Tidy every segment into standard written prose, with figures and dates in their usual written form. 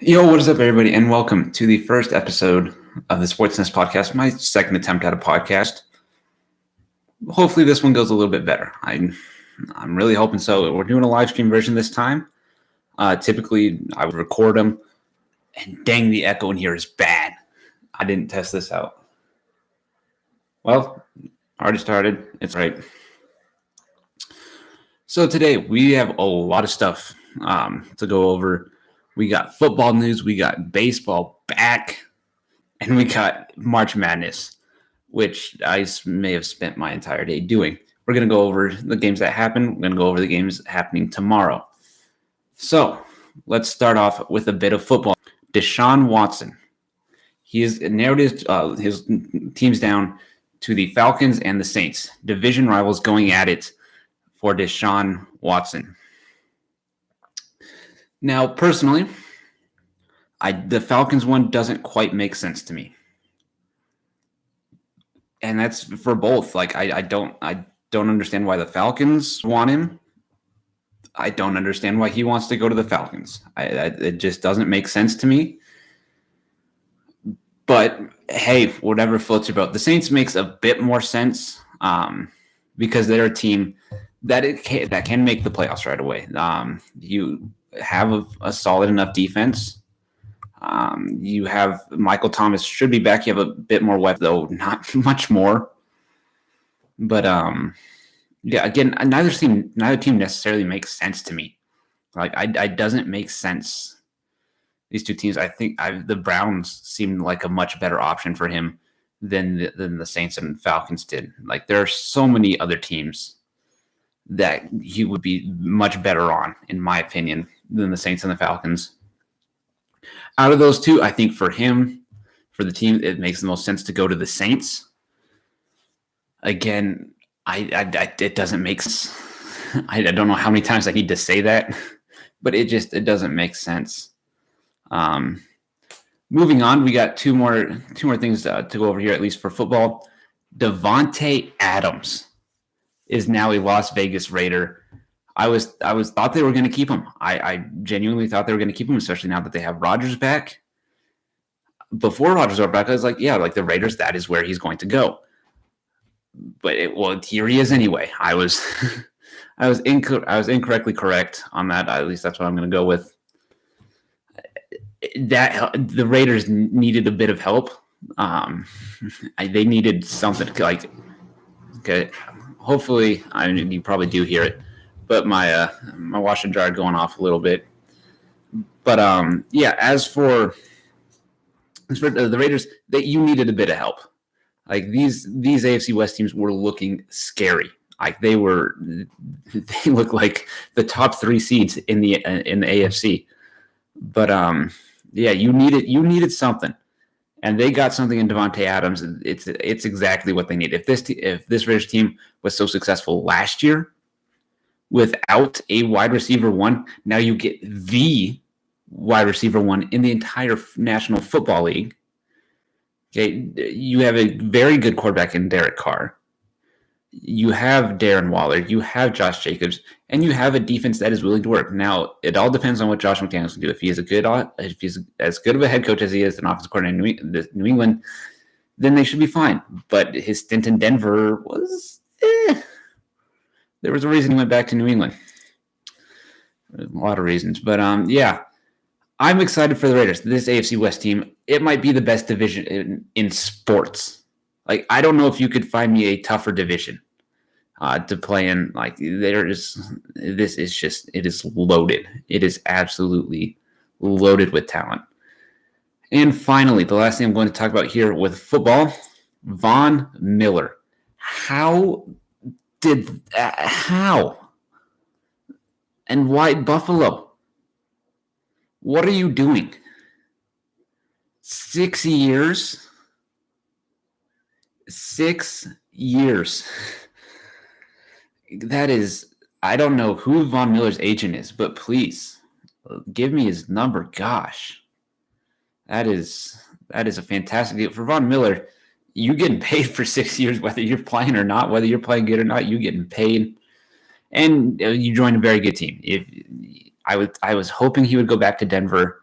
Yo, what is up, everybody, and welcome to the first episode of the SportsNest podcast, my second attempt at a podcast. Hopefully this one goes a little bit better. I'm really hoping so. We're doing a live stream version this time. Typically, I would record them, and dang, the echo in here is bad. I didn't test this out. Well, already started. It's right. So today, we have a lot of stuff to go over. We got football news, we got baseball back, and we got March Madness, which I may have spent my entire day doing. We're going to go over the games that happened. We're going to go over the games happening tomorrow. So let's start off with a bit of football. Deshaun Watson. He has narrowed his teams down to the Falcons and the Saints, division rivals going at it for Deshaun Watson. Now, personally, the Falcons one doesn't quite make sense to me, and that's for both. Like, I don't understand why the Falcons want him. I don't understand why he wants to go to the Falcons. It just doesn't make sense to me. But hey, whatever floats your boat. The Saints makes a bit more sense because they're a team that can make the playoffs right away. You have a solid enough defense. You have Michael Thomas should be back. You have a bit more weapons, though not much more. But yeah, again, neither team necessarily makes sense to me. Like, I doesn't make sense. These two teams, I think the Browns seemed like a much better option for him than the Saints and Falcons did. Like, there are so many other teams that he would be much better on, in my opinion, than the Saints and the Falcons. Out of those two, I think for him, for the team, it makes the most sense to go to the Saints. Again, it doesn't make sense. I don't know how many times I need to say that, but it doesn't make sense. Moving on, we got two more things to go over here, at least for football. Devonte Adams is now a Las Vegas Raider. I thought they were going to keep him. I genuinely thought they were going to keep him, especially now that they have Rodgers back. Before Rodgers was back, I was like, yeah, like the Raiders, that is where he's going to go. But here he is anyway. I was incorrectly correct on that. At least that's what I'm going to go with. That the Raiders needed a bit of help. They needed something like, okay. Hopefully, you probably do hear it, but my washer and dryer going off a little bit. But yeah, as for the Raiders, that you needed a bit of help. Like these AFC West teams were looking scary. Like they looked like the top 3 seeds in the AFC. But yeah, you needed something. And they got something in Devonte Adams. It's exactly what they need. If this Raiders team was so successful last year without a wide receiver one, now you get the wide receiver one in the entire National Football League. Okay, you have a very good quarterback in Derek Carr. You have Darren Waller. You have Josh Jacobs, and you have a defense that is willing to work. Now, it all depends on what Josh McDaniels can do. If he's as good of a head coach as he is an offensive coordinator in New England, then they should be fine. But his stint in Denver was, there was a reason he went back to New England. There's a lot of reasons, but yeah, I'm excited for the Raiders. This AFC West team, it might be the best division in sports. Like, I don't know if you could find me a tougher division to play in. Like, it is loaded. It is absolutely loaded with talent. And finally, the last thing I'm going to talk about here with football, Von Miller. How? And why Buffalo? What are you doing? 6 years? 6 years. That is, I don't know who Von Miller's agent is, but please give me his number. Gosh, that is a fantastic deal for Von Miller. You getting paid for 6 years, whether you're playing or not, whether you're playing good or not, you getting paid, and you joined a very good team. I was hoping he would go back to Denver.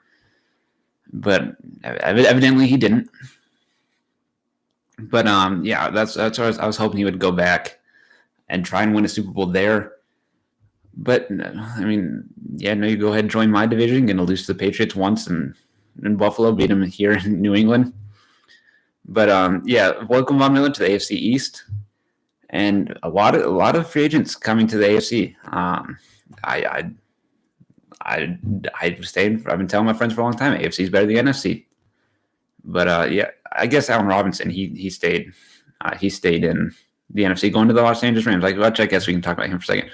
but evidently he didn't. But yeah, that's what I was hoping he would go back and try and win a Super Bowl there. But I mean, yeah, no, you go ahead and join my division. Going to lose to the Patriots once in Buffalo, beat them here in New England. But yeah, welcome Von Miller to the AFC East, and a lot of free agents coming to the AFC. I've been telling my friends for a long time, AFC is better than the NFC. But yeah, I guess Allen Robinson he stayed in the NFC, going to the Los Angeles Rams. Which I guess we can talk about him for a second.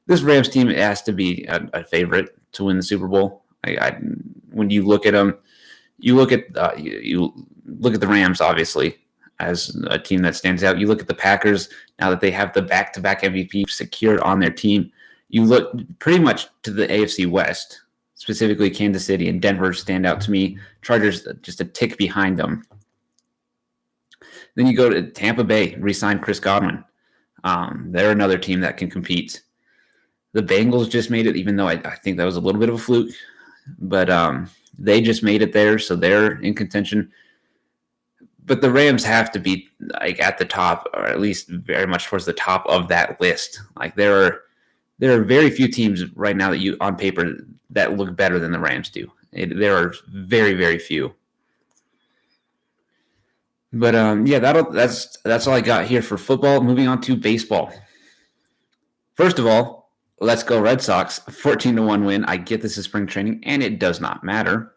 This Rams team has to be a favorite to win the Super Bowl. When you look at them, you look at the Rams obviously as a team that stands out. You look at the Packers now that they have the back-to-back MVP secured on their team. You look pretty much to the AFC West, specifically Kansas City and Denver stand out to me. Chargers just a tick behind them. Then you go to Tampa Bay, re-sign Chris Godwin. They're another team that can compete. The Bengals just made it, even though I think that was a little bit of a fluke. But they just made it there, so they're in contention. But the Rams have to be at the top, or at least very much towards the top of that list. There are very few teams right now that you on paper that look better than the Rams do. There are very, very few. But yeah, that's all I got here for football. Moving on to baseball. First of all, let's go Red Sox. 14-1 win. I get this is spring training, and it does not matter.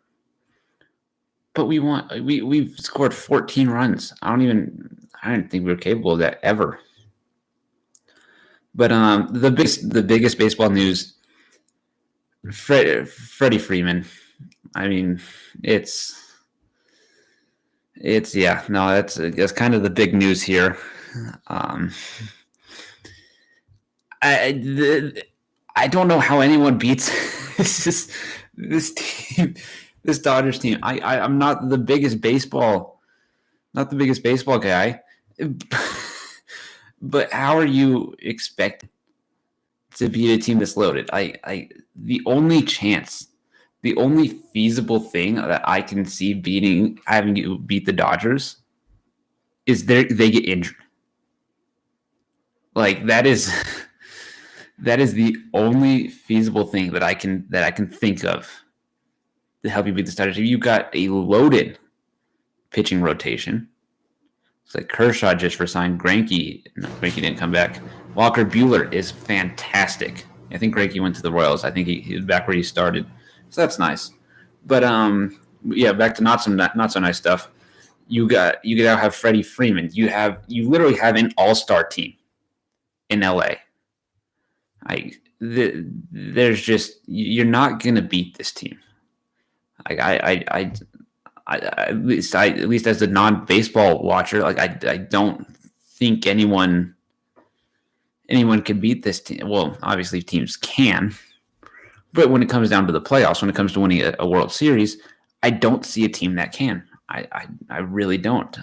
But we've scored 14 runs. I don't think we were capable of that ever. But the biggest baseball news, Freddie Freeman. I mean, it's yeah, no, that's kind of the big news here. I don't know how anyone beats this team, this Dodgers team. I'm not the biggest baseball guy, but how are you expected to beat a team that's loaded? The only feasible thing that I can see having you beat the Dodgers is they get injured. That is the only feasible thing that I can think of to help you beat the Dodgers. If you got a loaded pitching rotation, it's like Kershaw just resigned. Greinke didn't come back. Walker Buehler is fantastic. I think Greinke went to the Royals. I think he was back where he started. So that's nice. But yeah, back to not so nice stuff. You now have Freddie Freeman. You literally have an all-star team in LA. There's just, you're not gonna beat this team. At least as a non-baseball watcher, I don't think anyone can beat this team. Well, obviously teams can. But when it comes down to the playoffs, when it comes to winning a World Series, I don't see a team that can. I really don't.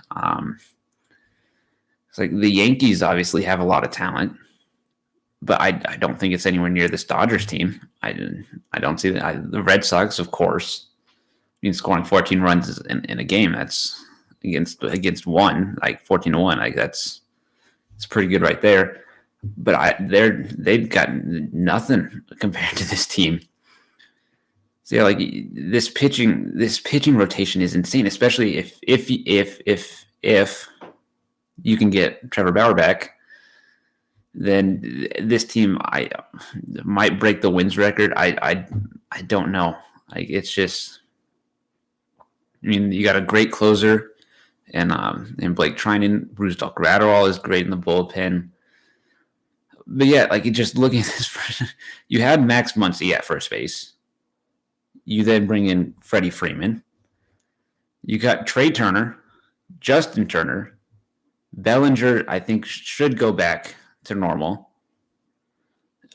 It's like the Yankees obviously have a lot of talent, but I don't think it's anywhere near this Dodgers team. I don't see that. The Red Sox, of course, scoring 14 runs in a game. That's against one, 14-1. It's pretty good right there. But they've got nothing compared to this team. So yeah, this pitching rotation is insane, especially if you can get Trevor Bauer back, then this team might break the wins record. I don't know. It's just, you got a great closer and Blake Trinan. Bruce Gratterall is great in the bullpen. But yeah, just looking at this, you had Max Muncy at first base. You then bring in Freddie Freeman. You got Trey Turner, Justin Turner, Bellinger. I think should go back to normal.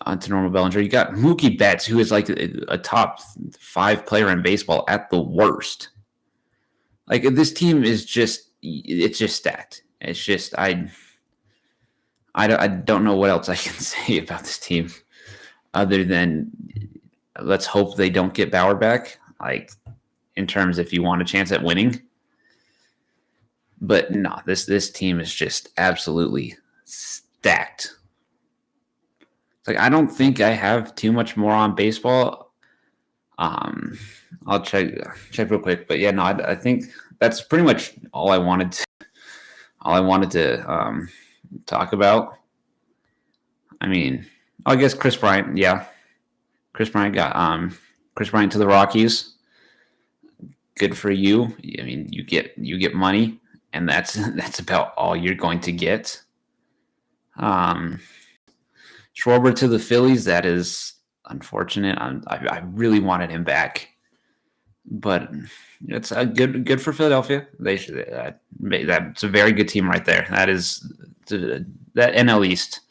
To normal Bellinger. You got Mookie Betts, who is a top 5 player in baseball at the worst. This team is just stacked. It's just I don't know what else I can say about this team other than let's hope they don't get Bauer back. in terms if you want a chance at winning. But no, this team is just absolutely stacked. It's like I don't think I have too much more on baseball. I'll check real quick, but yeah, no, I think that's pretty much all I wanted to talk about. I mean, I guess Chris Bryant, yeah. Chris Bryant got Chris Bryant to the Rockies. Good for you. I mean, you get money, and that's about all you're going to get. Schwarber to the Phillies, that is unfortunate. I really wanted him back, but it's good for Philadelphia. They should. That's a very good team right there. That NL East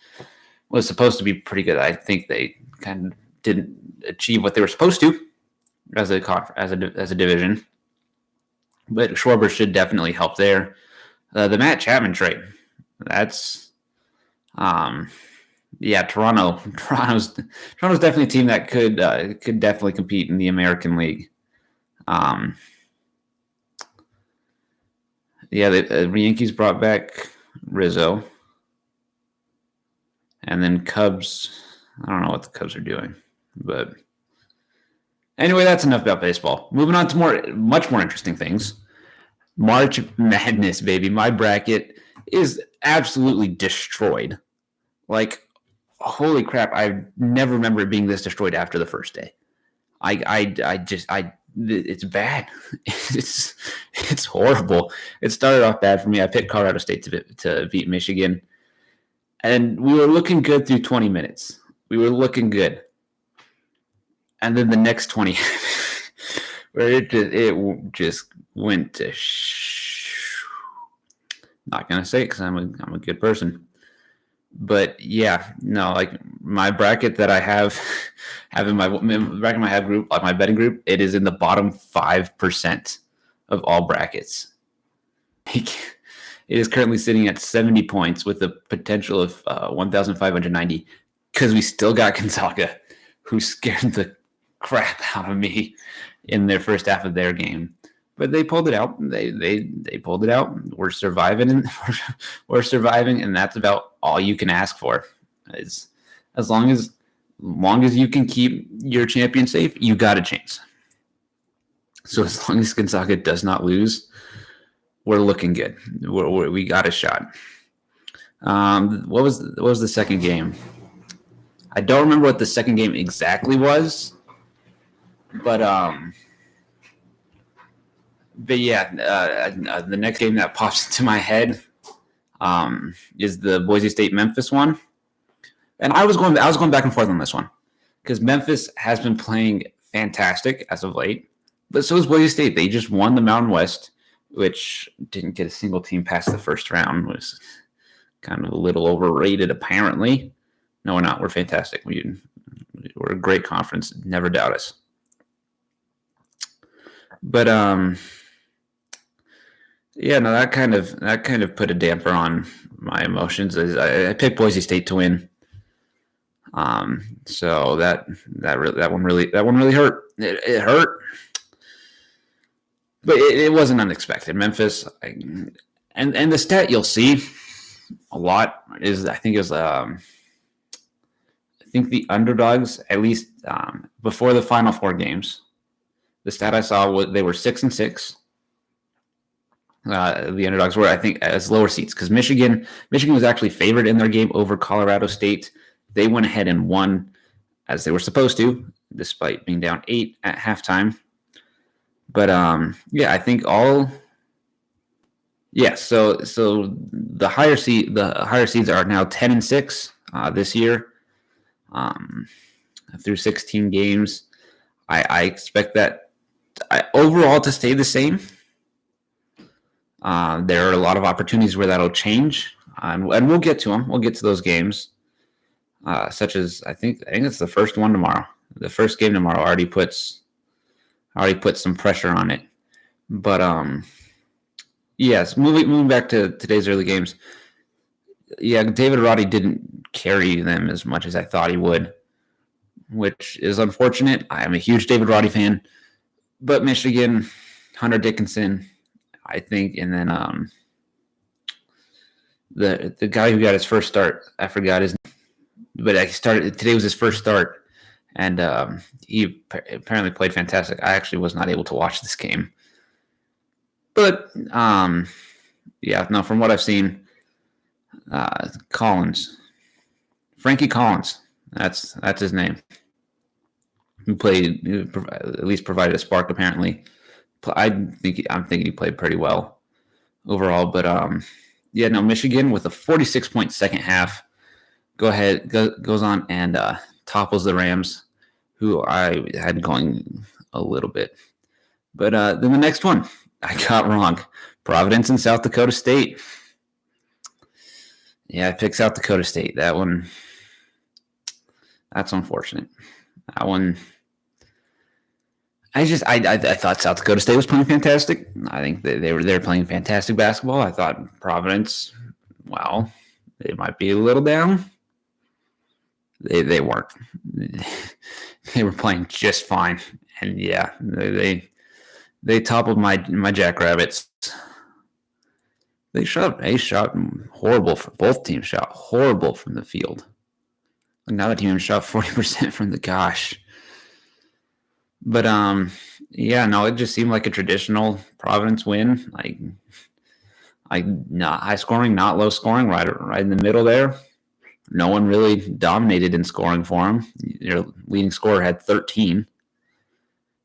was supposed to be pretty good. I think they kind of didn't achieve what they were supposed to as a division, but Schwarber should definitely help there. The Matt Chapman trade, that's Toronto's definitely a team that could definitely compete in the American League. The Yankees brought back Rizzo, and then Cubs. I don't know what the Cubs are doing, but anyway, that's enough about baseball. Moving on to much more interesting things. March Madness, baby. My bracket is absolutely destroyed. Like, holy crap! I never remember it being this destroyed after the first day. It's bad. It's horrible. It started off bad for me. I picked Colorado State to beat Michigan, and we were looking good through 20 minutes. We were looking good, and then the next 20, where it just went to. Not gonna say it because I'm a good person. But yeah, no, like my bracket that I have in my bracket I have group, like my betting group, it is in the bottom 5% of all brackets. It is currently sitting at 70 points with a potential of 1,590 because we still got Gonzaga, who scared the crap out of me in their first half of their game. But they pulled it out. They pulled it out. We're surviving, and that's about all you can ask for. As long as you can keep your champion safe, you got a chance. So as long as Gonzaga does not lose, we're looking good. We got a shot. What was the second game? I don't remember what the second game exactly was, but yeah, the next game that pops into my head is the Boise State Memphis one, and I was going back and forth on this one because Memphis has been playing fantastic as of late, but so is Boise State. They just won the Mountain West, which didn't get a single team past the first round. Was kind of a little overrated, apparently. No, we're not. We're fantastic. We're a great conference. Never doubt us. But yeah, no, that kind of put a damper on my emotions. I picked Boise State to win. So that one really hurt. It hurt, but it wasn't unexpected. Memphis, and the stat you'll see a lot is I think the underdogs, at least before the Final Four games, the stat I saw was they were 6-6. The underdogs were, I think, as lower seeds because Michigan was actually favored in their game over Colorado State. They went ahead and won as they were supposed to, despite being down 8 at halftime. But yeah, I think So the higher seeds are now 10-6 this year. Through 16 games, I expect that overall to stay the same. There are a lot of opportunities where that'll change, and we'll get to them. We'll get to those games, such as I think it's the first one tomorrow. The first game tomorrow already puts some pressure on it. But yes, moving back to today's early games. Yeah, David Roddy didn't carry them as much as I thought he would, which is unfortunate. I am a huge David Roddy fan. But Michigan, Hunter Dickinson, I think, and then the guy who got his first start, I forgot his name, but I started today was his first start, and he apparently played fantastic. I actually was not able to watch this game, but yeah, no, from what I've seen, Frankie Collins, that's his name. Who at least provided a spark apparently. I'm thinking he played pretty well overall, but yeah, no, Michigan with a 46-point second half goes on and topples the Rams, who I had going a little bit. But then the next one I got wrong. Providence and South Dakota State. Yeah, I picked South Dakota State. That one, that's unfortunate. That one, I thought South Dakota State was playing fantastic. I think they were playing fantastic basketball. I thought Providence, well, they might be a little down. They weren't. They were playing just fine, and yeah, they toppled my Jackrabbits. They shot horrible. Both teams shot horrible from the field. Now the team shot 40% from the gosh. But yeah, no, it just seemed like a traditional Providence win. Like not high scoring, not low scoring, right in the middle there. No one really dominated in scoring for them. Their leading scorer had 13.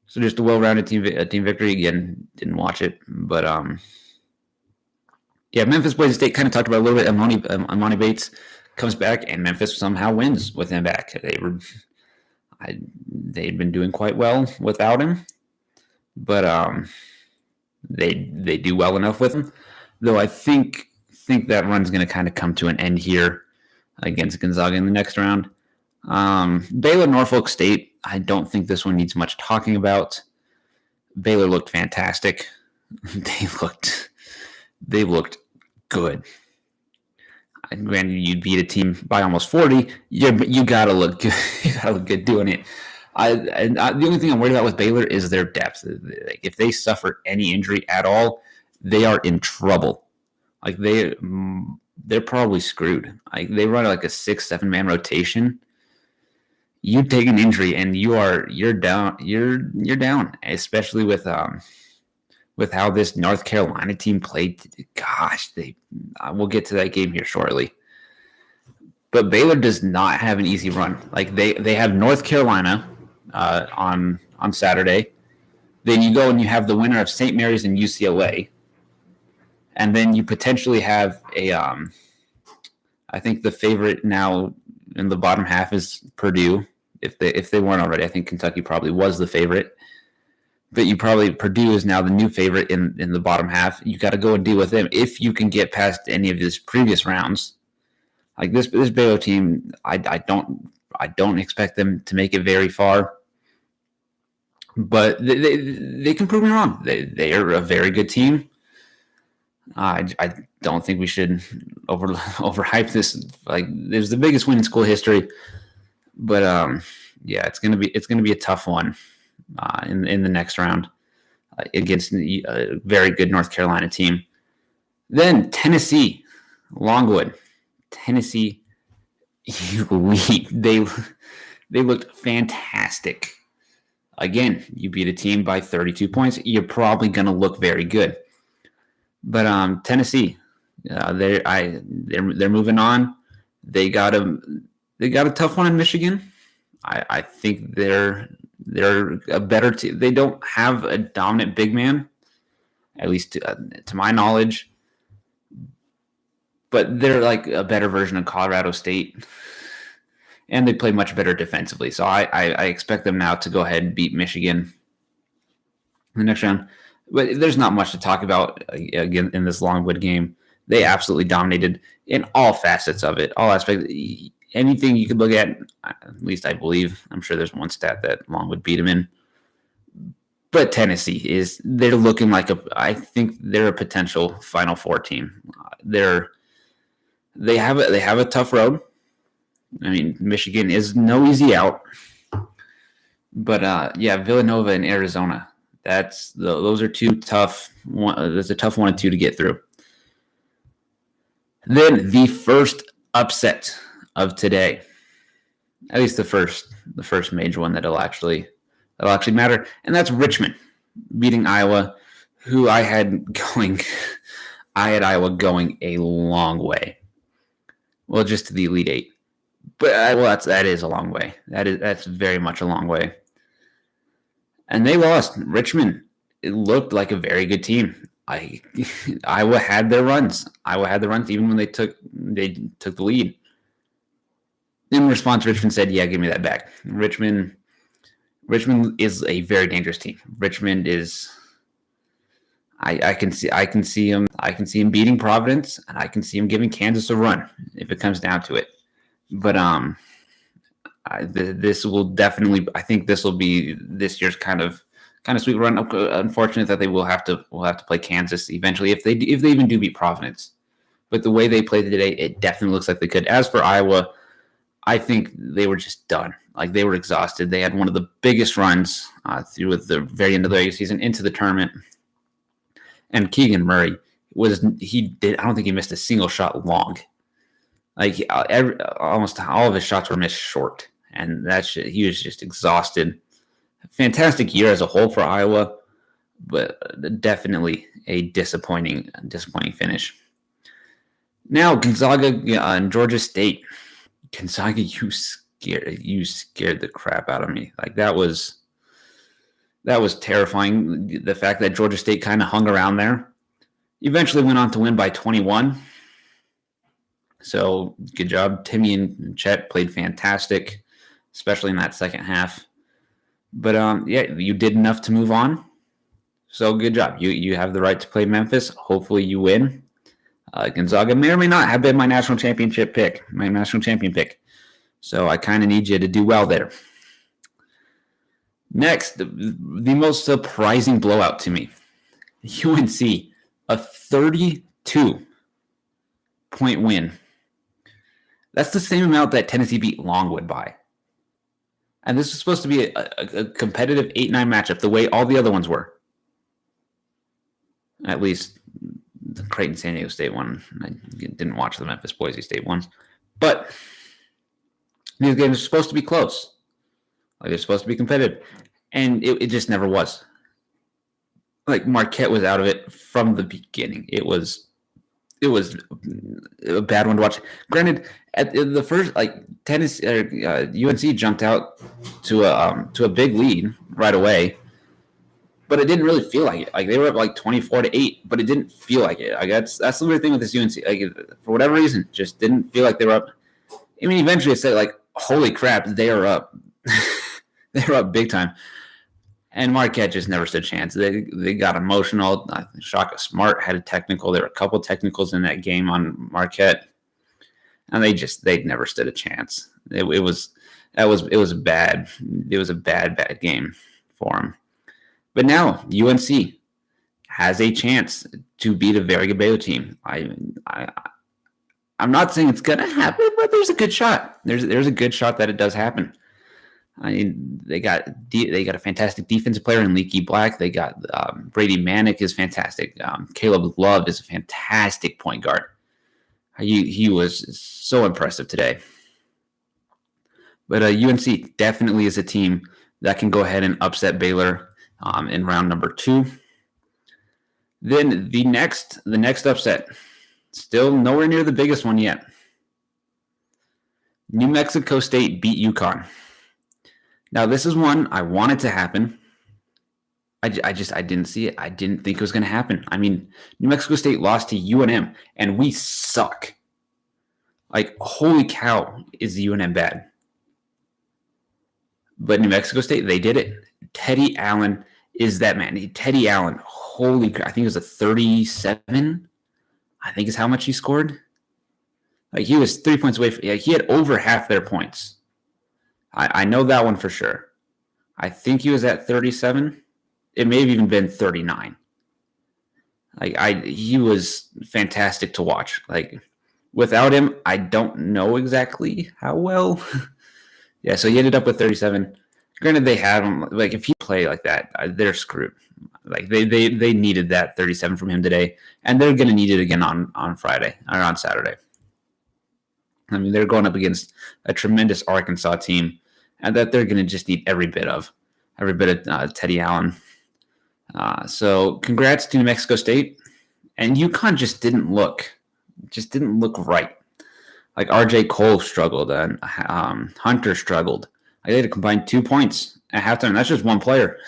So just a well-rounded team victory. Again, didn't watch it, but yeah, Memphis Boise State kind of talked about a little bit. Amani Bates comes back, and Memphis somehow wins with him back. They'd been doing quite well without him, but they do well enough with him. Though I think that run's going to kind of come to an end here against Gonzaga in the next round. Baylor, Norfolk State. I don't think this one needs much talking about. Baylor looked fantastic. They looked good. And granted, you beat a team by almost 40. You gotta look good. You gotta look good doing it. The only thing I'm worried about with Baylor is their depth. If they suffer any injury at all, they are in trouble. Like they're probably screwed. Like they run like a 6-7 man rotation. You take an injury and you're down. You're down, especially with how this North Carolina team played. Gosh, we'll get to that game here shortly. But Baylor does not have an easy run. Like they have North Carolina on Saturday. Then you go and you have the winner of St. Mary's and UCLA. And then you potentially have I think the favorite now in the bottom half is Purdue. If they weren't already, I think Kentucky probably was the favorite. But Purdue is now the new favorite in the bottom half. You got to go and deal with them if you can get past any of these previous rounds. Like this Baylor team, I don't expect them to make it very far. But they can prove me wrong. They are a very good team. I don't think we should overhype this. Like, there's the biggest win in school history, but yeah, it's gonna be a tough one in the next round against a very good North Carolina team. Then Tennessee, Longwood, Tennessee elite. They looked fantastic. Again, you beat a team by 32 points. You're probably gonna look very good. But Tennessee, they're moving on. They got a tough one in Michigan. I think they're a better team. They don't have a dominant big man, at least to my knowledge. But they're like a better version of Colorado State, and they play much better defensively. So I expect them now to go ahead and beat Michigan in the next round. But there's not much to talk about again in this Longwood game. They absolutely dominated in all facets of it, all aspects. Anything you could look at least I believe. I'm sure there's one stat that Longwood beat them in. But Tennessee they're looking like I think they're a potential Final Four team. They have a tough road. I mean, Michigan is no easy out. But yeah, Villanova and Arizona. Those are two tough. There's a tough 1 and 2 to get through. Then the first upset of today, at least the first major one that'll actually matter, and that's Richmond beating Iowa, who I had Iowa going a long way. Well, just to the Elite Eight, but that is a long way. That's very much a long way. And they lost. Richmond, it looked like a very good team. Iowa had their runs. Even when they took the lead. In response, Richmond said, "Yeah, give me that back." Richmond is a very dangerous team. Richmond is. I can see him beating Providence, and I can see him giving Kansas a run if it comes down to it. But this will definitely. I think this will be this year's kind of sweet run. Unfortunate that they will have to play Kansas eventually if they even do beat Providence. But the way they played today, it definitely looks like they could. As for Iowa, I think they were just done. Like, they were exhausted. They had one of the biggest runs through at the very end of the regular season into the tournament. And Keegan Murray I don't think he missed a single shot long. Like, almost all of his shots were missed short. And he was just exhausted. Fantastic year as a whole for Iowa, but definitely a disappointing finish. Now, Gonzaga and Georgia State. Gonzaga, you scared the crap out of me. Like, that was terrifying. The fact that Georgia State kind of hung around there. Eventually went on to win by 21. So good job. Timmy and Chet played fantastic, especially in that second half. But you did enough to move on. So good job. You have the right to play Memphis. Hopefully you win. Gonzaga may or may not have been my national champion pick. So I kind of need you to do well there. Next, the most surprising blowout to me. UNC, a 32-point win. That's the same amount that Tennessee beat Longwood by. And this is supposed to be a competitive 8-9 matchup the way all the other ones were. At least the Creighton San Diego State one. I didn't watch the Memphis Boise State ones. But these games are supposed to be close. Like, they're supposed to be competitive. And it just never was. Like, Marquette was out of it from the beginning. It was a bad one to watch. Granted, at the first, Tennessee UNC jumped out to a big lead right away, but it didn't really feel like it. Like, they were up 24-8, but it didn't feel like it. That's the weird thing with this UNC. Like, for whatever reason, just didn't feel like they were up. I mean, eventually, I said, holy crap, they are up. They were up big time. And Marquette just never stood a chance. They got emotional. Shaka Smart had a technical. There were a couple of technicals in that game on Marquette, and they never stood a chance. It was a bad game for them. But now UNC has a chance to beat a very good Baylor team. I'm not saying it's gonna happen, but there's a good shot. There's a good shot that it does happen. I mean, they got a fantastic defensive player in Leaky Black. They got Brady Manick is fantastic. Caleb Love is a fantastic point guard. He was so impressive today. But UNC definitely is a team that can go ahead and upset Baylor in round number 2. Then the next upset, still nowhere near the biggest one yet. New Mexico State beat UConn. Now, this is one I wanted to happen. I didn't see it. I didn't think it was going to happen. I mean, New Mexico State lost to UNM, and we suck. Like, holy cow, is UNM bad? But New Mexico State, they did it. Teddy Allen is that man. Teddy Allen, holy crap. I think it was a 37, I think is how much he scored. Like, he was 3 points away. He had over half their points. I know that one for sure. I think he was at 37. It may have even been 39. He was fantastic to watch. Like, without him, I don't know exactly how well. Yeah, so he ended up with 37. Granted, they had him. Like, if he play like that, they're screwed. Like they needed that 37 from him today, and they're going to need it again on Friday or on Saturday. I mean, they're going up against a tremendous Arkansas team, and that they're going to just need every bit of Teddy Allen. So congrats to New Mexico State, and UConn just didn't look right. Like RJ Cole struggled and Hunter struggled. Like they had to combine 2 points at halftime. That's just one player.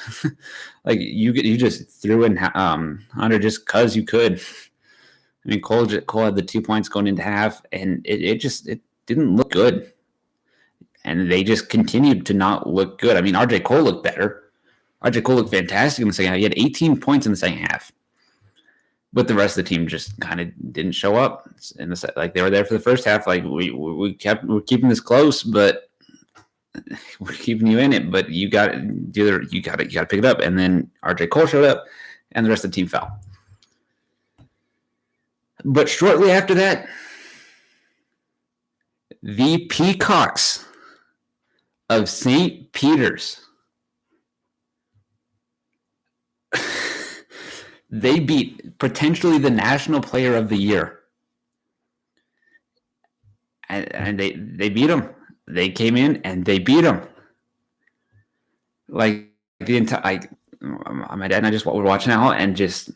Like you just threw in Hunter just because you could. I mean, Cole had the 2 points going into half, and it didn't look good. And they just continued to not look good. I mean, RJ Cole looked better. RJ Cole looked fantastic in the second half. He had 18 points in the second half. But the rest of the team just kind of didn't show up. Like they were there for the first half. Like we're keeping this close, but we're keeping you in it. But you got to pick it up. And then RJ Cole showed up, and the rest of the team fell. But shortly after that, the Peacocks of St. Peter's, they beat potentially the National Player of the Year. And they beat them. They came in and they beat them. Like the entire, my dad and I just were watching now, and just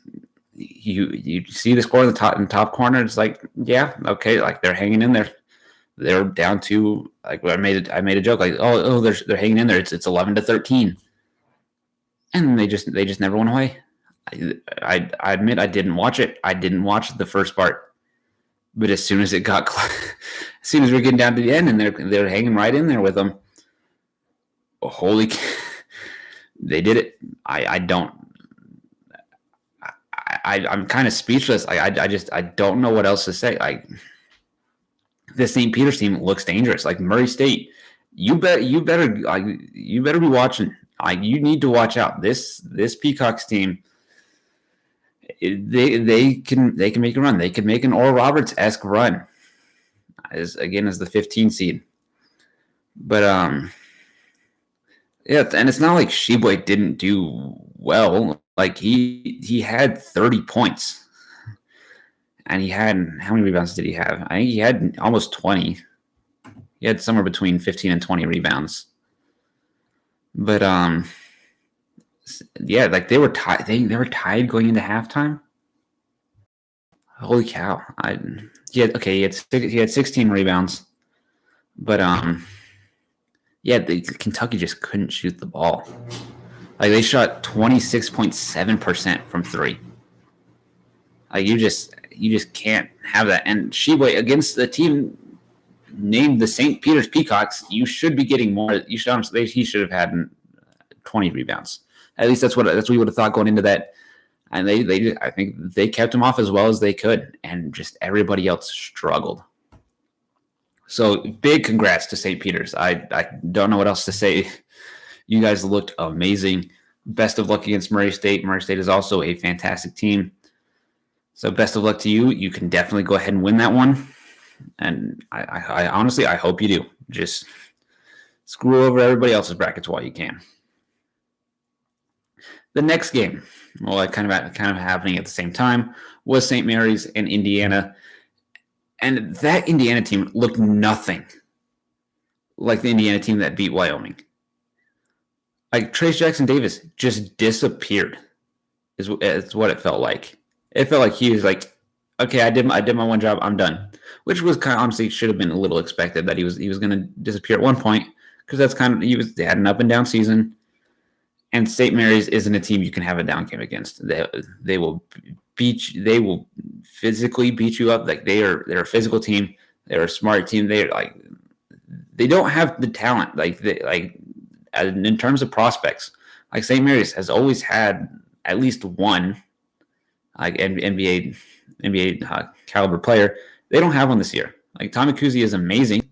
you see the score in the top corner. It's like, yeah, okay, like they're hanging in there. They're down to, like, I made a joke like, oh, they're hanging in there. It's 11-13, and they just never went away. I admit I didn't watch it. I didn't watch the first part, but as soon as it got, as soon as we're getting down to the end, and they're hanging right in there with them. Oh, holy, they did it. I'm kind of speechless. I don't know what else to say. Like, the St. Peter's team looks dangerous. Like Murray State, you better be watching. Like, you need to watch out. This Peacocks team, they can make a run. They can make an Oral Roberts-esque run as the 15 seed. But yeah, and it's not like Sheboy didn't do well. Like he had 30 points. And he had, how many rebounds did he have? I think he had almost 20. He had somewhere between 15 and 20 rebounds. But yeah, like they were tied. They were tied going into halftime. Holy cow! He had 16 rebounds, but yeah, Kentucky just couldn't shoot the ball. Like they shot 26.7% from three. Like you just can't have that. And Sheboy, against the team named the St. Peter's Peacocks, you should be getting more. He should have had 20 rebounds. At least that's what we would have thought going into that. And I think they kept him off as well as they could, and just everybody else struggled. So big congrats to St. Peter's. I don't know what else to say. You guys looked amazing. Best of luck against Murray State. Murray State is also a fantastic team. So best of luck to you. You can definitely go ahead and win that one. And I honestly, I hope you do. Just screw over everybody else's brackets while you can. The next game, well, kind of happening at the same time, was St. Mary's and Indiana. And that Indiana team looked nothing like the Indiana team that beat Wyoming. Like Trace Jackson Davis just disappeared is what it felt like. It felt like he was like, okay, I did my one job, I'm done. Which was kind of, honestly, should have been a little expected that he was going to disappear at one point, because that's kind of, they had an up and down season. And St. Mary's isn't a team you can have a down game against. They will beat you, they will physically beat you up. Like they're a physical team. They're a smart team. They don't have the talent in terms of prospects. Like St. Mary's has always had at least one like NBA caliber player. They don't have one this year. Like Tommy Kuzi is amazing.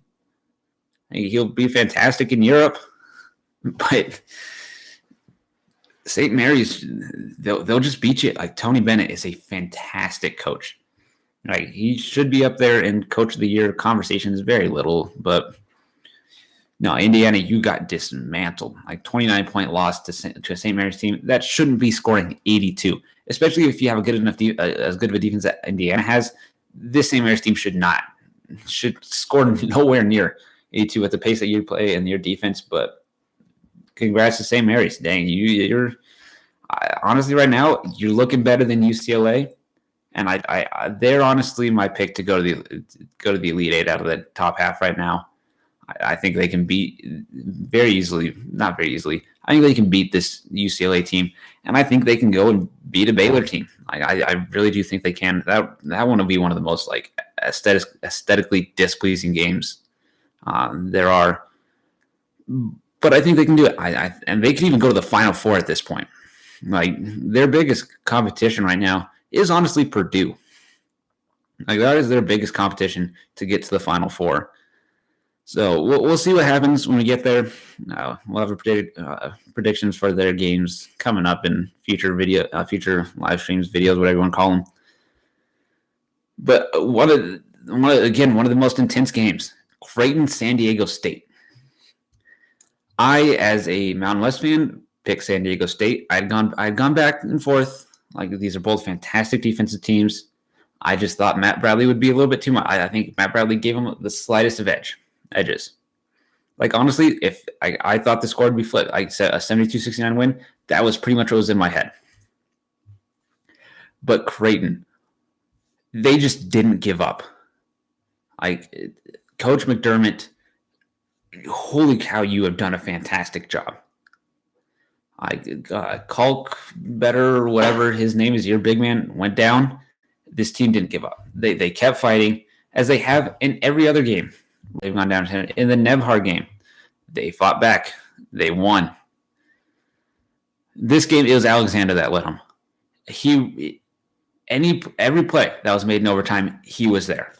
He'll be fantastic in Europe, but St. Mary's, they'll just beat you. Like Tony Bennett is a fantastic coach. Like he should be up there in Coach of the Year conversations. Very little, but No, Indiana, you got dismantled. Like 29-point loss to a St. Mary's team that shouldn't be scoring 82, especially if you have a good enough as good of a defense that Indiana has. This St. Mary's team should score nowhere near 82 at the pace that you play and your defense. But congrats to St. Mary's. Dang, you're honestly right now you're looking better than UCLA, and they're honestly my pick to go to the Elite Eight out of the top half right now. I think they can beat very easily, not very easily. I think they can beat this UCLA team, and I think they can go and beat a Baylor team. I really do think they can. That one will be one of the most like aesthetically displeasing games there are. But I think they can do it. And they can even go to the Final Four at this point. Like their biggest competition right now is honestly Purdue. Like that is their biggest competition to get to the Final Four. So we'll see what happens when we get there. We'll have predictions for their games coming up in future live streams, videos, whatever you want to call them. But one of the most intense games, Creighton, San Diego State. I, as a Mountain West fan, picked San Diego State. I'd gone back and forth. Like these are both fantastic defensive teams. I just thought Matt Bradley would be a little bit too much. I think Matt Bradley gave him the slightest of edges. Like, honestly, if I thought the score would be flipped, I said a 72-69 win, that was pretty much what was in my head. But Creighton, they just didn't give up. Like, Coach McDermott, holy cow, you have done a fantastic job. Kalk, better, or whatever his name is, your big man, went down. This team didn't give up. They kept fighting, as they have in every other game. They've gone down in the Nebhard game. They fought back. They won. This game, it was Alexander that led them. Every play that was made in overtime, he was there.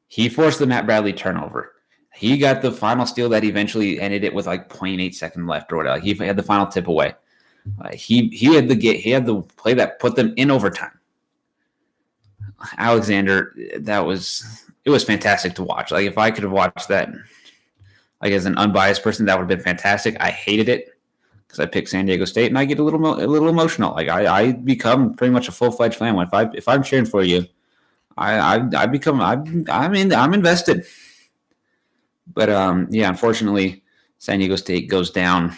He forced the Matt Bradley turnover. He got the final steal that eventually ended it with like 0.8 seconds left or whatever. He had the final tip away. He had the play that put them in overtime. Alexander, it was fantastic to watch. Like if I could have watched that, like as an unbiased person, that would have been fantastic. I hated it because I picked San Diego State, and I get a little emotional. Like I become pretty much a full-fledged fan. If I'm cheering for you, I'm invested. But unfortunately, San Diego State goes down,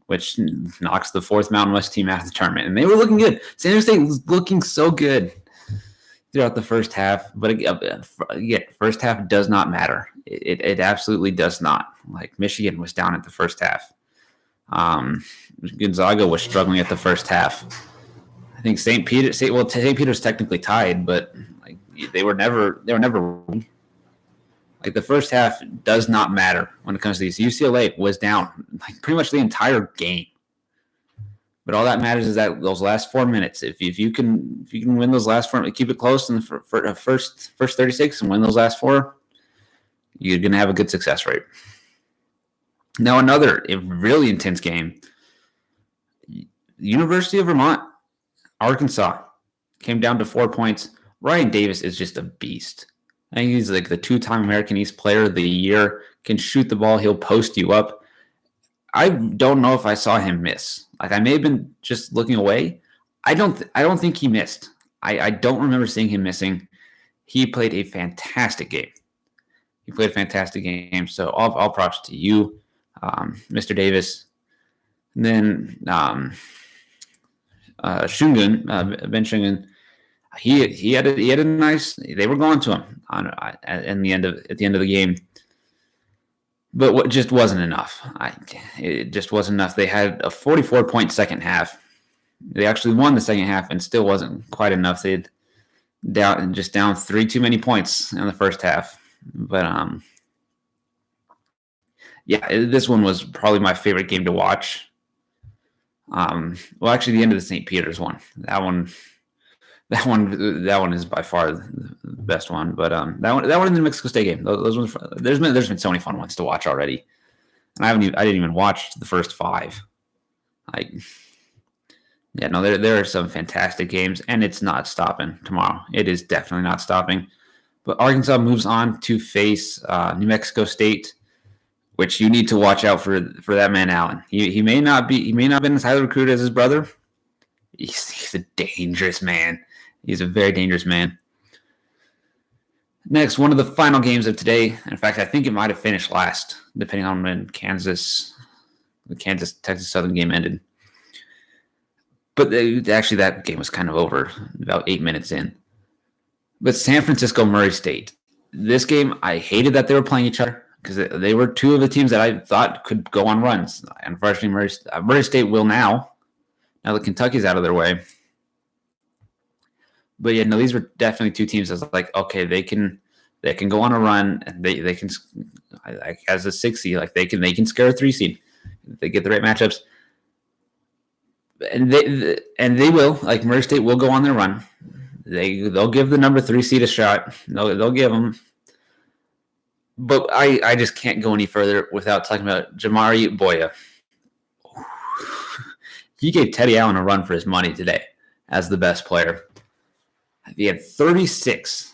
which knocks the fourth Mountain West team out of the tournament, and they were looking good. San Diego State was looking so good throughout the first half, but again, first half does not matter. It absolutely does not. Like Michigan was down at the first half. Gonzaga was struggling at the first half. I think St. Peter's technically tied, but like they were never. Like the first half does not matter when it comes to these. UCLA was down like pretty much the entire game. But all that matters is that those last 4 minutes. If you can win those last 4, keep it close in the first 36 and win those last 4, you're going to have a good success rate. Now another really intense game. University of Vermont, Arkansas came down to 4 points. Ryan Davis is just a beast. I think he's like the 2-time American East Player of the Year. Can shoot the ball. He'll post you up. I don't know if I saw him miss. Like I may have been just looking away. I don't think he missed. I don't remember seeing him missing. He played a fantastic game. So all props to you, Mr. Davis. And then Shungun, Ben Shungun, he had a nice. They were going to him at the end of the game. But what just wasn't enough. It just wasn't enough. They had a 44-point second half. They actually won the second half and still wasn't quite enough. They had down 3 too many points in the first half. But this one was probably my favorite game to watch. Well, actually, the end of the St. Peter's one. That one is by far the best one. But that one in the Mexico State game. Those ones. There's been so many fun ones to watch already, and I didn't even watch the first 5. There are some fantastic games, and it's not stopping tomorrow. It is definitely not stopping. But Arkansas moves on to face New Mexico State, which you need to watch out for that man Allen. He may not have been as highly recruited as his brother. He's a dangerous man. He's a very dangerous man. Next, one of the final games of today. In fact, I think it might have finished last, depending on when the Kansas-Texas Southern game ended. But actually, that game was kind of over about 8 minutes in. But San Francisco, Murray State. This game, I hated that they were playing each other because they were two of the teams that I thought could go on runs. Unfortunately, Murray State will now that Kentucky's out of their way. But yeah, no, these were definitely two teams that's like, okay, they can go on a run, and they can, like, as a 6 seed, like they can scare a 3 seed if they get the right matchups, and they will. Like, Murray State will go on their run. They'll give the number 3 seed a shot. They'll give them. But I just can't go any further without talking about Jamari Boya. He gave Teddy Allen a run for his money today as the best player. He had 36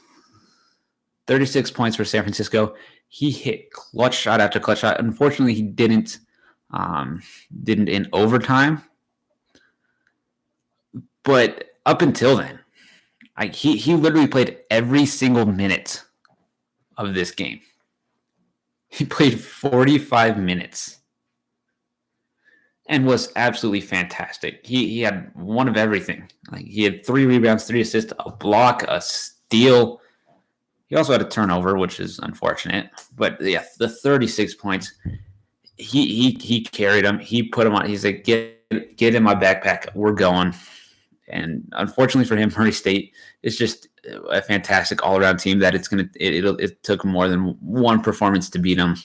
points for San Francisco. He hit clutch shot after clutch shot. Unfortunately, he didn't in overtime. But up until then, he literally played every single minute of this game. He played 45 minutes and was absolutely fantastic. He had one of everything. Like, he had 3 rebounds, 3 assists, a block, a steal. He also had a turnover, which is unfortunate. But yeah, the 36 points, he carried them. He put them on. He's like, get in my backpack. We're going. And unfortunately for him, Murray State is just a fantastic all-around team that it took more than one performance to beat them.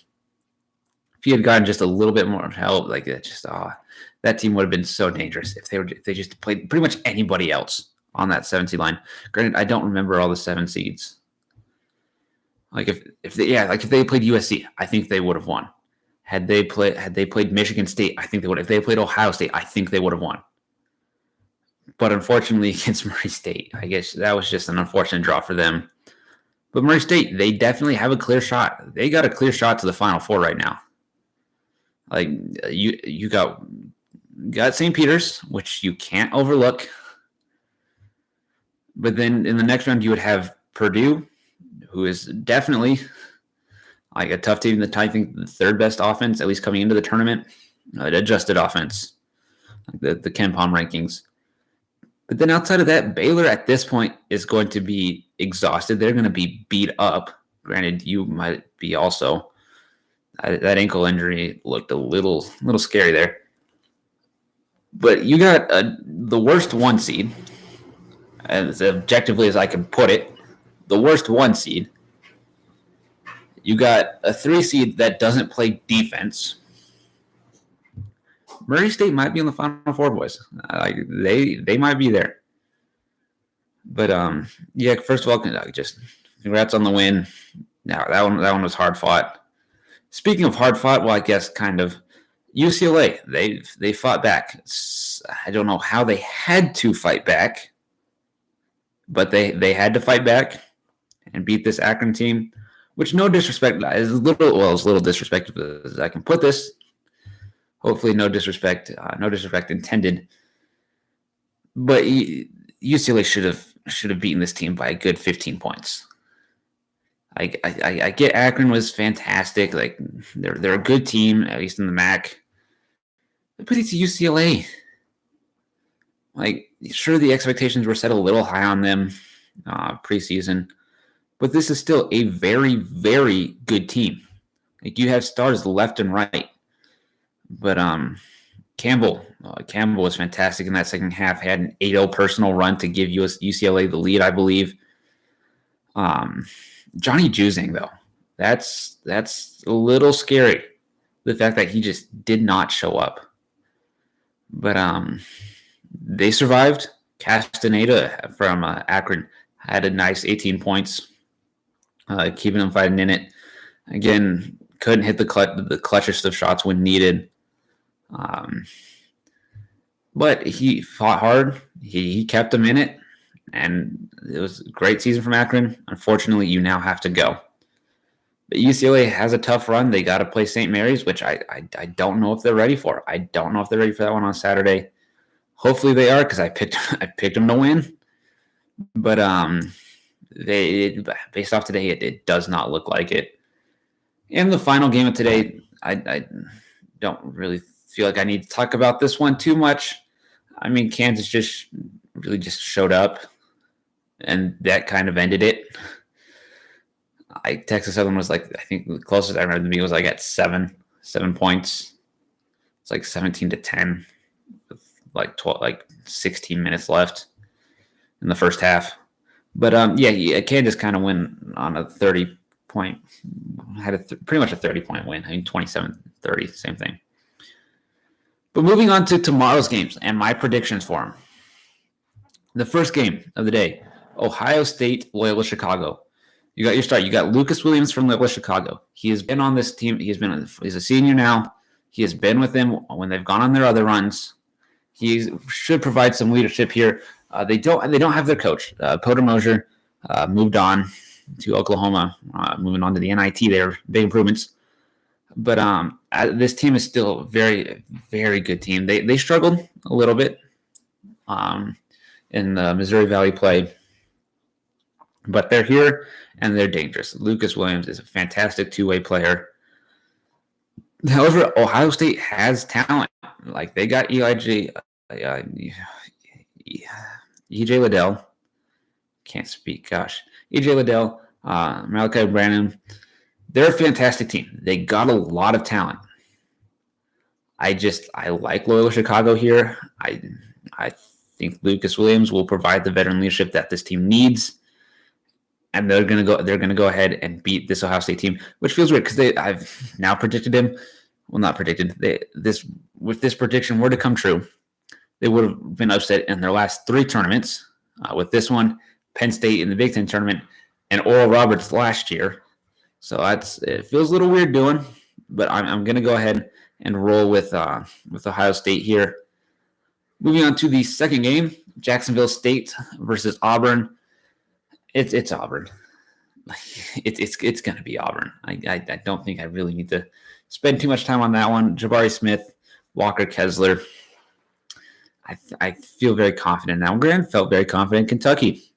If he had gotten just a little bit more help, like that team would have been so dangerous if they just played pretty much anybody else on that 7 seed line. Granted, I don't remember all the 7 seeds. Like if they played USC, I think they would have won. Had they played Michigan State, I think they would. If they played Ohio State, I think they would have won. But unfortunately, against Murray State, I guess that was just an unfortunate draw for them. But Murray State, they definitely have a clear shot. They got a clear shot to the Final Four right now. Like, you got St. Peter's, which you can't overlook. But then in the next round, you would have Purdue, who is definitely like a tough team. I think the 3rd best offense, at least coming into the tournament, adjusted offense, like the Ken Palm rankings. But then outside of that, Baylor at this point is going to be exhausted. They're going to be beat up. Granted, you might be also. That ankle injury looked a little scary there. But you got the worst 1 seed, as objectively as I can put it, the worst 1 seed. You got a 3 seed that doesn't play defense. Murray State might be in the Final Four, boys. They might be there. But yeah, first of all, just congrats on the win. Now that one was hard fought. Speaking of hard fought, well, I guess kind of UCLA. They fought back. I don't know how they had to fight back, but they had to fight back and beat this Akron team. Which, no disrespect, is as little disrespectful as I can put this. Hopefully, no disrespect intended. But UCLA should have beaten this team by a good 15 points. I get Akron was fantastic. Like, they're a good team, at least in the MAC. But it's UCLA. Like, sure, the expectations were set a little high on them preseason, but this is still a very, very good team. Like, you have stars left and right. But Campbell was fantastic in that second half. Had an 8-0 personal run to give UCLA the lead, I believe. Johnny Juzang, though, that's a little scary. The fact that he just did not show up. But they survived. Castaneda from Akron had a nice 18 points, keeping them fighting in it. Again, couldn't hit the clutchest of shots when needed. But he fought hard. He kept them in it. And it was a great season from Akron. Unfortunately, you now have to go. But UCLA has a tough run. They got to play St. Mary's, which I don't know if they're ready for. I don't know if they're ready for that one on Saturday. Hopefully they are, because I picked them to win. But based off today, it does not look like it. In the final game of today, I don't really feel like I need to talk about this one too much. I mean, Kansas just showed up, and that kind of ended it. Texas Southern was I think the closest I remember to me was at 7 points. It's 17-10 with 16 minutes left in the first half. But Kansas kind of went on a 30-point, had pretty much a 30-point win. I mean, 27-30, same thing. But moving on to tomorrow's games and my predictions for them. The first game of the day, Ohio State, Loyola Chicago. You got your start. You got Lucas Williams from Loyola Chicago. He has been on this team. He's a senior now. He has been with them when they've gone on their other runs. He should provide some leadership here. They don't have their coach. Potter Mosier moved on to Oklahoma, moving on to the NIT. They're big improvements. But this team is still a very, very good team. They struggled a little bit in the Missouri Valley play. But they're here, and they're dangerous. Lucas Williams is a fantastic two-way player. However, Ohio State has talent. They got EJ Liddell. Can't speak, gosh. EJ Liddell, Malachi Branham. They're a fantastic team. They got a lot of talent. I like Loyola Chicago here. I think Lucas Williams will provide the veteran leadership that this team needs. And they're gonna go ahead and beat this Ohio State team, which feels weird because I've now predicted him. Well, not predicted. If this prediction were to come true, they would have been upset in their last 3 tournaments. With this one, Penn State in the Big Ten tournament, and Oral Roberts last year. So it feels a little weird doing, but I'm gonna go ahead and roll with Ohio State here. Moving on to the second game, Jacksonville State versus Auburn. It's Auburn. It's going to be Auburn. I don't think I really need to spend too much time on that one. Jabari Smith, Walker Kessler. I feel very confident now. Grant felt very confident in Kentucky,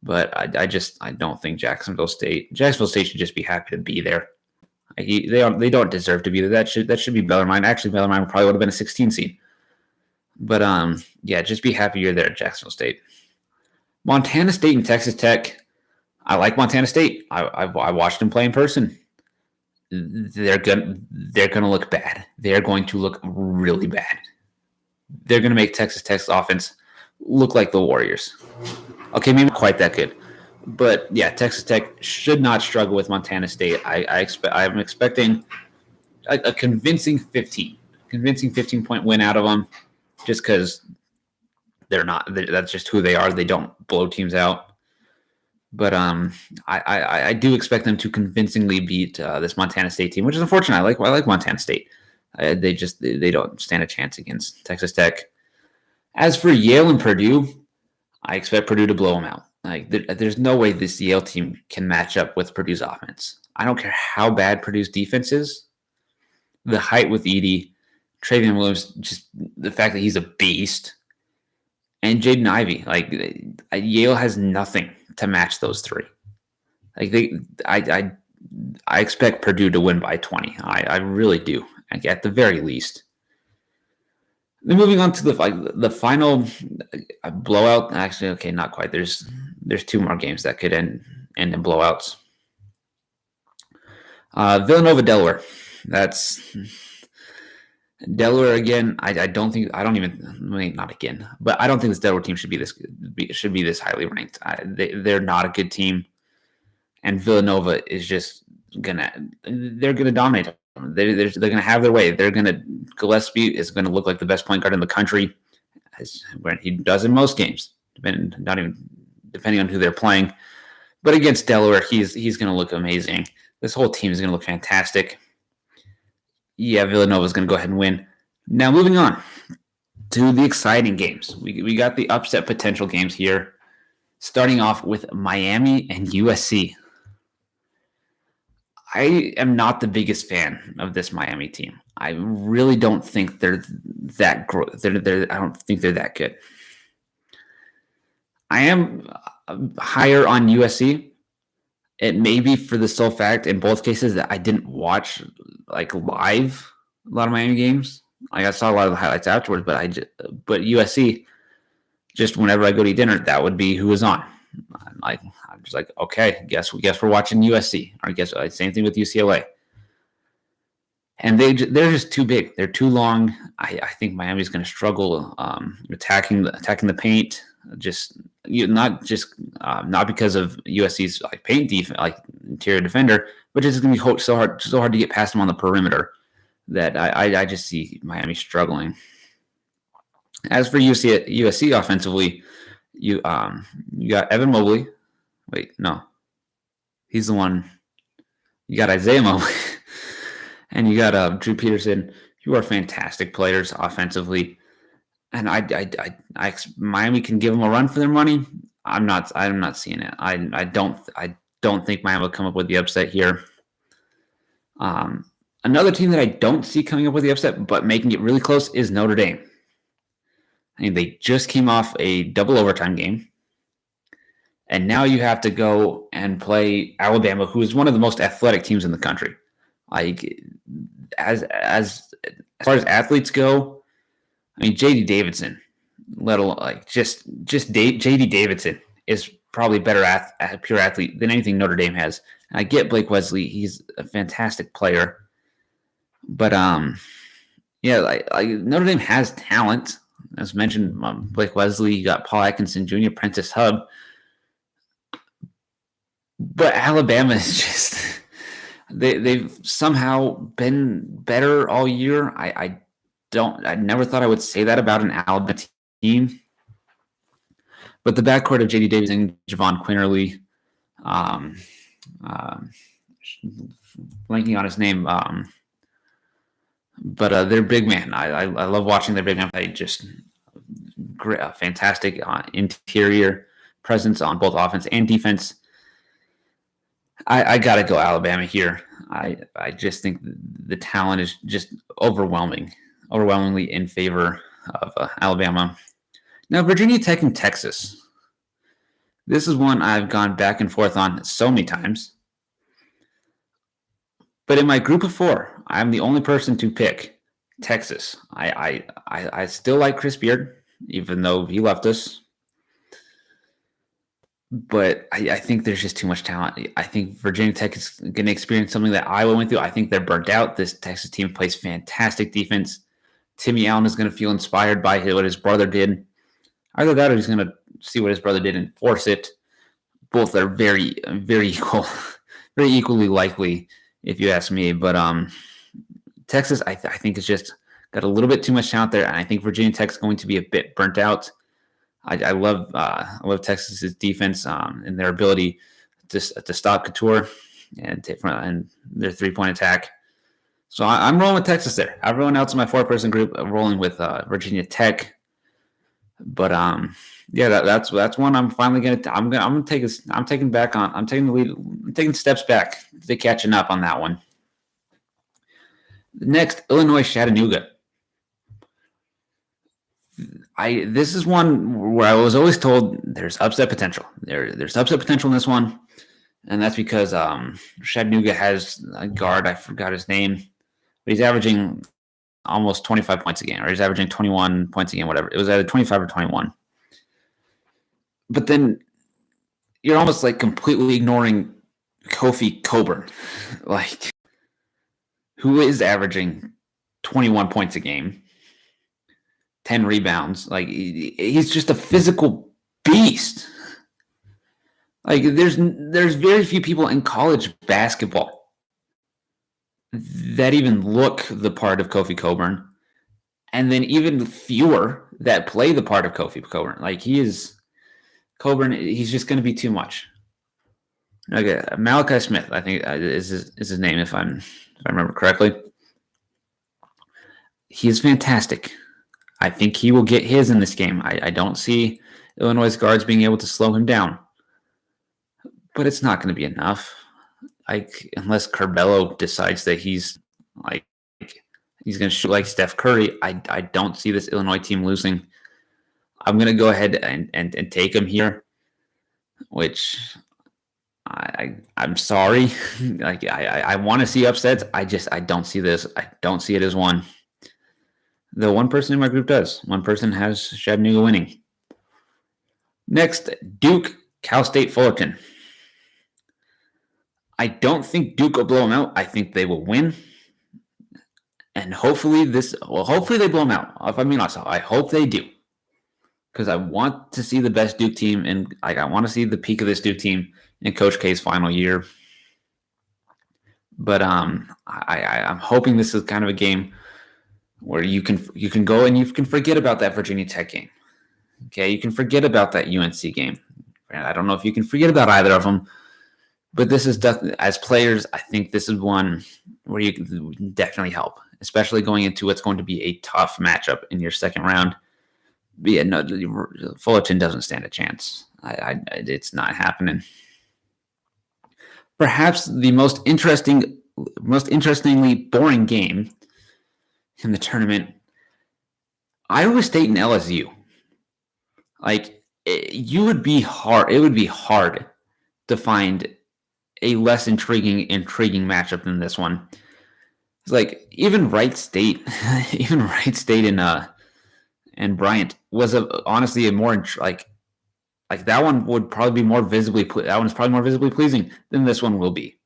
but I don't think Jacksonville State should just be happy to be there. They don't deserve to be there. That should be Bellarmine. Actually, Bellarmine probably would have been a 16 seed. But just be happy you're there at Jacksonville State. Montana State and Texas Tech. I like Montana State. I watched them play in person. They're gonna look bad. They're going to look really bad. They're gonna make Texas Tech's offense look like the Warriors. Okay, maybe not quite that good, but yeah, Texas Tech should not struggle with Montana State. I'm expecting a convincing 15-point win out of them, just because. That's just who they are. They don't blow teams out. But I do expect them to convincingly beat this Montana State team, which is unfortunate. I like Montana State. They don't stand a chance against Texas Tech. As for Yale and Purdue, I expect Purdue to blow them out. There's no way this Yale team can match up with Purdue's offense. I don't care how bad Purdue's defense is. The height with Edey, Travion Williams, just the fact that he's a beast. And Jaden Ivey, Yale has nothing to match those 3. I expect Purdue to win by 20. I really do. At the very least. Then moving on to the final blowout. Actually, okay, not quite. There's 2 more games that could end in blowouts. Villanova, Delaware. That's. Delaware again. Not again, but I don't think this Delaware team should be this highly ranked. They're not a good team, and Villanova is just they're gonna dominate them. They're gonna have their way. Gillespie is gonna look like the best point guard in the country, as he does in most games, depending on who they're playing. But against Delaware, he's gonna look amazing. This whole team is gonna look fantastic. Yeah, Villanova is going to go ahead and win. Now, moving on to the exciting games. We got the upset potential games here, starting off with Miami and USC. I am not the biggest fan of this Miami team. I really don't think they're that I don't think they're that good. I am higher on USC. It may be for the sole fact in both cases that I didn't watch like live a lot of Miami games. Like I saw a lot of the highlights afterwards, but USC, just whenever I go to eat dinner, that would be who was on. I'm just like, okay, guess we're watching USC. Or same thing with UCLA. And they're just too big. They're too long. I think Miami's going to struggle attacking the paint. Not because of USC's like paint defense, like interior defender, but just going to be so hard to get past them on the perimeter that I just see Miami struggling. As for USC offensively, you got Evan Mobley. Wait, no, he's the one. You got Isaiah Mobley, and you got Drew Peterson. You are fantastic players offensively. And Miami can give them a run for their money. I'm not seeing it. I don't think Miami will come up with the upset here. Another team that I don't see coming up with the upset, but making it really close is Notre Dame. I mean, they just came off a double overtime game, and now you have to go and play Alabama, who is one of the most athletic teams in the country. Like as far as athletes go. I mean, J.D. Davidson, J.D. Davidson is probably better pure athlete than anything Notre Dame has. And I get Blake Wesley; he's a fantastic player, but Notre Dame has talent. As mentioned, Blake Wesley, you got Paul Atkinson Jr., Prentice Hub, but Alabama is just they've somehow been better all year. I never thought I would say that about an Alabama team. But the backcourt of J.D. Davidson, Javon Quinterly, blanking on his name, but their big man. I love watching their big man play. Just great, fantastic interior presence on both offense and defense. I got to go Alabama here. I just think the talent is just overwhelmingly in favor of Alabama. Now, Virginia Tech and Texas. This is one I've gone back and forth on so many times. But in my group of four, I'm the only person to pick Texas. I still like Chris Beard, even though he left us. But I think there's just too much talent. I think Virginia Tech is going to experience something that Iowa went through. I think they're burnt out. This Texas team plays fantastic defense. Timmy Allen is going to feel inspired by what his brother did. Either that or he's going to see what his brother did and force it. Both are very, very equal, very equally likely, if you ask me. But Texas, I think, is just got a little bit too much talent there, and I think Virginia Tech is going to be a bit burnt out. I love Texas's defense and their ability to stop Couture and their 3-point attack. So I'm rolling with Texas there. Everyone else in my 4-person group rolling with Virginia Tech. But that's one I'm finally gonna. I'm taking the lead. I'm taking steps back to catching up on that one. Next, Illinois Chattanooga. This is one where I was always told there's upset potential. There's upset potential in this one, and that's because Chattanooga has a guard. I forgot his name, but he's averaging almost 25 points a game, or he's averaging 21 points a game, whatever. It was either 25 or 21. But then you're almost like completely ignoring Kofi Cockburn, like who is averaging 21 points a game. 10 rebounds. Like he's just a physical beast. Like there's very few people in college basketball that even look the part of Kofi Cockburn, and then even fewer that play the part of Kofi Cockburn. Like Cockburn, he's just going to be too much. Okay, Malachi Smith, I think is his name if I remember correctly. He's fantastic. I think he will get his in this game. I don't see Illinois' guards being able to slow him down. But it's not going to be enough. like unless Curbelo decides that he's like he's going to shoot like Steph Curry, I don't see this Illinois team losing. I'm going to go ahead and take him here, which I'm sorry. Like I want to see upsets. I don't see this. I don't see it as one. The one person in my group does. One person has Chattanooga winning. Next, Duke, Cal State, Fullerton. I don't think Duke will blow them out. I think they will win. And hopefully they blow them out. If I'm being honest, I hope they do. Because I want to see the best Duke team, and I want to see the peak of this Duke team in Coach K's final year. But I'm hoping this is kind of a game where you can go and you can forget about that Virginia Tech game. Okay, you can forget about that UNC game. I don't know if you can forget about either of them, but this is as players, I think this is one where you can definitely help, especially going into what's going to be a tough matchup in your second round. But yeah, no, Fullerton doesn't stand a chance. It's not happening. Perhaps the most interestingly boring game in the tournament, Iowa State and LSU. Like it would be hard to find a less intriguing matchup than this one. It's like even Wright State and Bryant was honestly a more like that one would probably be more visibly pleasing than this one will be.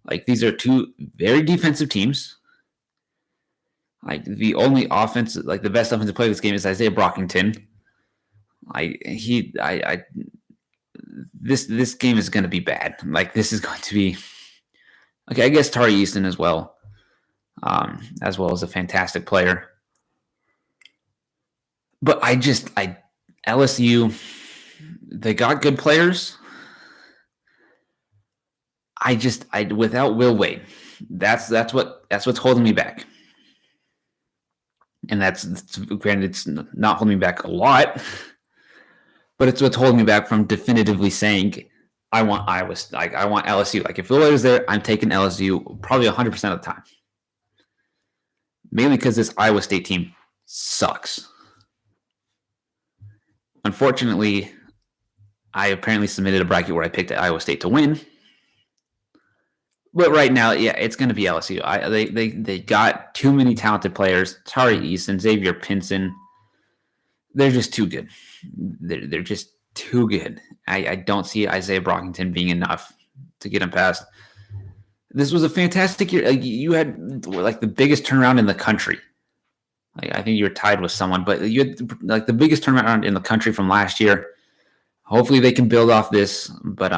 Like these are two very defensive teams. Like the only offense, like the best offensive player of this game is Isaiah Brockington. This game is going to be bad. Like this is going to be okay. I guess Tari Easton as well as a fantastic player. But LSU, they got good players. Without Will Wade, that's what's holding me back. And that's granted, it's not holding me back a lot, but it's what's holding me back from definitively saying I want LSU. Like if Will Wade is there, I'm taking LSU probably 100% of the time. Mainly because this Iowa State team sucks. Unfortunately, I apparently submitted a bracket where I picked Iowa State to win. But right now, yeah, it's going to be LSU. They got too many talented players. Tari Easton, Xavier Pinson. They're just too good. They're just too good. I don't see Isaiah Brockington being enough to get him past. This was a fantastic year. Like, you had like the biggest turnaround in the country. Like, I think you were tied with someone, but you had like the biggest turnaround in the country from last year. Hopefully they can build off this, but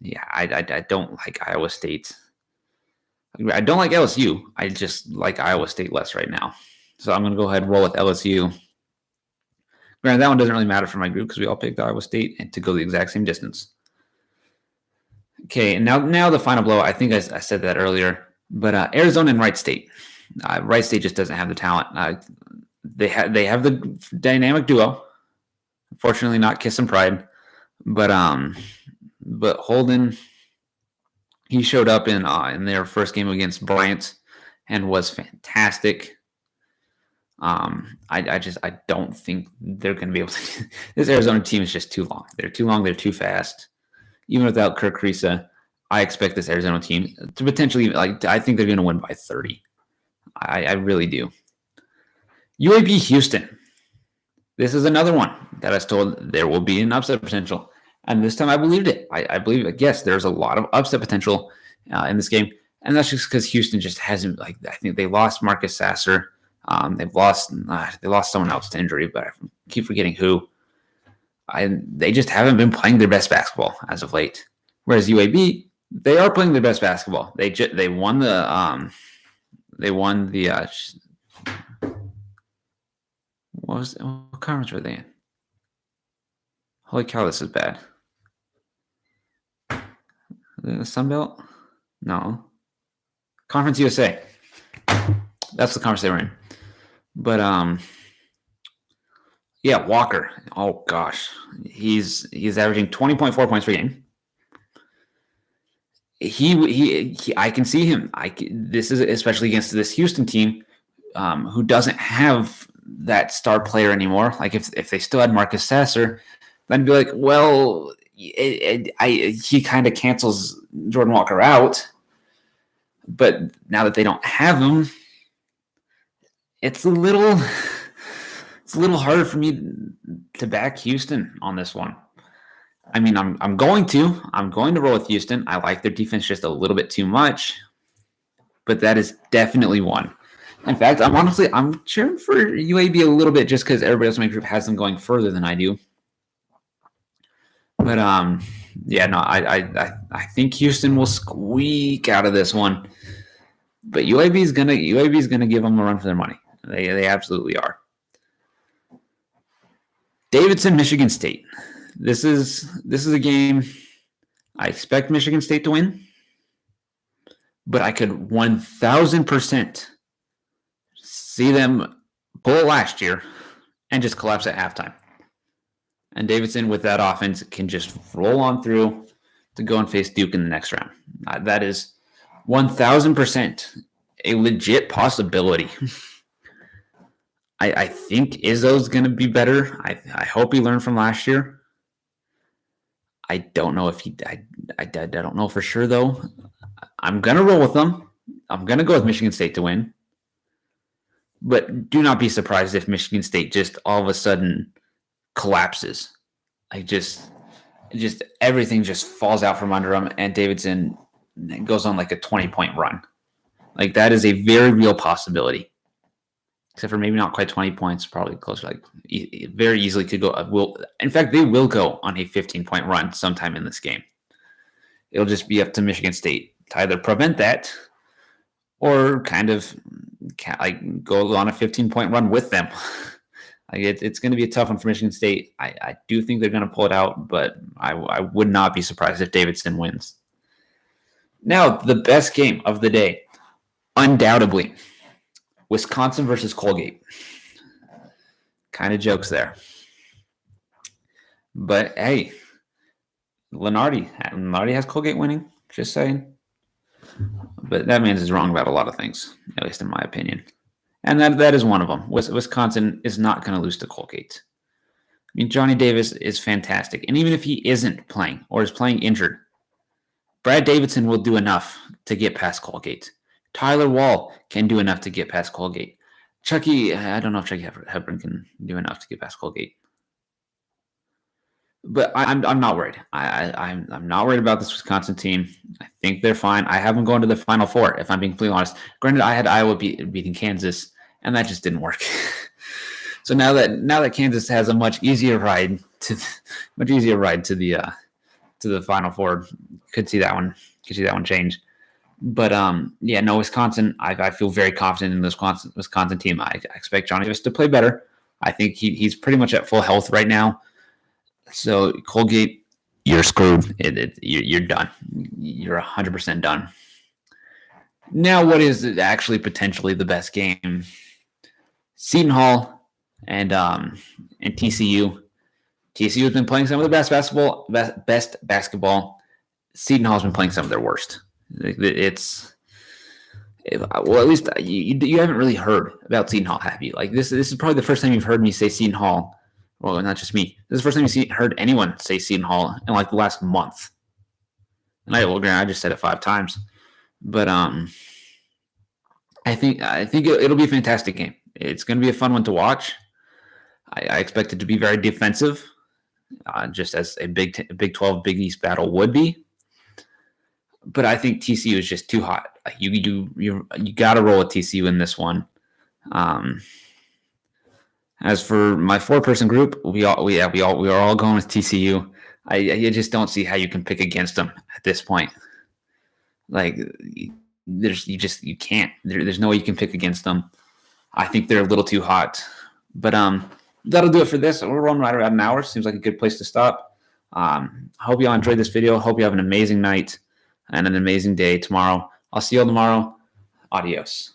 yeah, I don't like Iowa State. I don't like LSU. I just like Iowa State less right now. So I'm going to go ahead and roll with LSU. Granted, that one doesn't really matter for my group because we all picked Iowa State and to go the exact same distance. Okay, and now the final blow. I think I said that earlier, but Arizona and Wright State. Wright State just doesn't have the talent. They have the dynamic duo. Unfortunately, not Kiss and Pride, but Holden, he showed up in their first game against Bryant and was fantastic. I don't think they're going to be able to. This Arizona team is just too long. They're too long. They're too fast. Even without Kirk Risa, I expect this Arizona team to potentially I think they're going to win by 30. I really do. UAB Houston. This is another one that I was told there will be an upset potential. And this time I believed it. I believe it. Yes, there's a lot of upset potential in this game. And that's just because Houston just hasn't, I think they lost Marcus Sasser. They lost someone else to injury, but I keep forgetting who. They just haven't been playing their best basketball as of late. Whereas UAB, they are playing their best basketball. They won the what conference were they in? Holy cow, this is bad. The Sun Belt? No. Conference USA. That's the conference they were in. But yeah, Walker. Oh gosh. He's averaging 20.4 points per game. I can see him. This is especially against this Houston team, who doesn't have that star player anymore. Like if they still had Marcus Sasser, then I'd be like, well, he kind of cancels Jordan Walker out. But now that they don't have him, it's a little harder for me to back Houston on this one. I mean, I'm going to roll with Houston. I like their defense just a little bit too much, but that is definitely one. In fact, I'm cheering for UAB a little bit just because everybody else in my group has them going further than I do. But yeah, no, I think Houston will squeak out of this one. But UAB is gonna give them a run for their money. They absolutely are. Davidson, Michigan State. This is a game I expect Michigan State to win, but I could 1,000% see them pull it last year and just collapse at halftime. And Davidson, with that offense, can just roll on through to go and face Duke in the next round. That is 1,000% a legit possibility. I think Izzo's going to be better. I hope he learned from last year. I don't know if I don't know for sure, though. I'm going to roll with them. I'm going to go with Michigan State to win. But do not be surprised if Michigan State just all of a sudden collapses. Like just everything just falls out from under them, and Davidson goes on like a 20-point run. Like that is a very real possibility. Except for maybe not quite 20 points, probably closer, like very easily could go. In fact, they will go on a 15-point run sometime in this game. It'll just be up to Michigan State to either prevent that or kind of like go on a 15-point run with them. Like it's going to be a tough one for Michigan State. I do think they're going to pull it out, but I would not be surprised if Davidson wins. Now, the best game of the day, undoubtedly, Wisconsin versus Colgate. Kind of jokes there. But hey, Lenardi has Colgate winning, just saying. But that man is wrong about a lot of things, at least in my opinion. And that is one of them. Wisconsin is not going to lose to Colgate. I mean, Johnny Davis is fantastic. And even if he isn't playing or is playing injured, Brad Davidson will do enough to get past Colgate. Tyler Wall can do enough to get past Colgate. I don't know if Chucky Hepburn can do enough to get past Colgate. But I'm not worried. I'm not worried about this Wisconsin team. I think they're fine. I have them going to the Final Four, if I'm being completely honest. Granted, I had Iowa beating Kansas, and that just didn't work. So now that Kansas has a much easier ride to the Final Four, could see that one change. But yeah, no, Wisconsin. I feel very confident in this Wisconsin team. I expect Johnny Davis to play better. I think he's pretty much at full health right now. So Colgate, you're screwed. You're done. You're 100% done. Now, what is actually potentially the best game? Seton Hall and TCU. TCU has been playing some of the best basketball. Seton Hall has been playing some of their worst. Well, at least you haven't really heard about Seton Hall, have you? Like this is probably the first time you've heard me say Seton Hall. Well, not just me. This is the first time you've heard anyone say Seton Hall in like the last month. And I just said it 5 times, but I think it'll be a fantastic game. It's going to be a fun one to watch. I expect it to be very defensive, just as a Big 12 Big East battle would be. But I think TCU is just too hot. You got to roll with TCU in this one. As for my 4-person group, we are all going with TCU. I just don't see how you can pick against them at this point. Like you can't. There's no way you can pick against them. I think they're a little too hot. But that'll do it for this. We're running right around an hour. Seems like a good place to stop. I hope you all enjoyed this video. Hope you have an amazing night and an amazing day tomorrow. I'll see you all tomorrow. Adios.